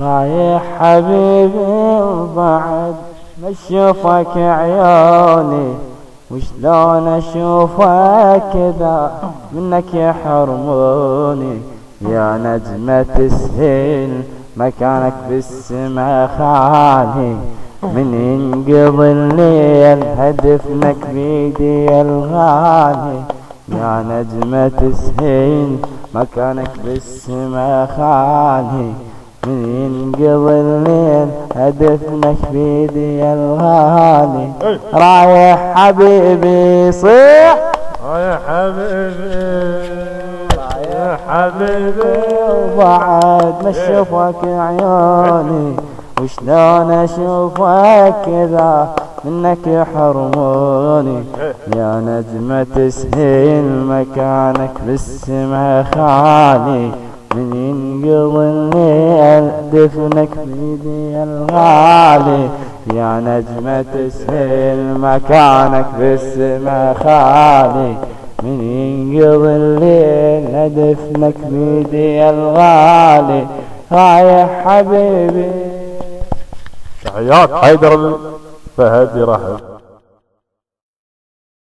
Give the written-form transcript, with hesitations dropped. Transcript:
رايح حبيبي وبعد ما اشوفك عيوني، وشلون اشوفك كذا منك يحرموني. يا نجمة تسهل مكانك بالسما خالي، من ينقضي الليل هدفنك بيدي الغالي. يا نجمة تسهل مكانك بالسما خالي، من ينقضي الليل هدفنك بيدي الغالي. رايح حبيبي صيح، رايح حبيبي، رايح حبيبي وبعد ما اشوفك عيوني، وشلون اشوفك كذا منك يحرموني. يا نجمة تسهل مكانك بالسما خالي، من ينقضي الليل دفنك بيدي الغالي. يا نجمة تسهل مكانك بالسما خالي، من ينقضي الليل دفنك بيدي الغالي. رايح حبيبي. تحيات حيدر الفهدي رحب.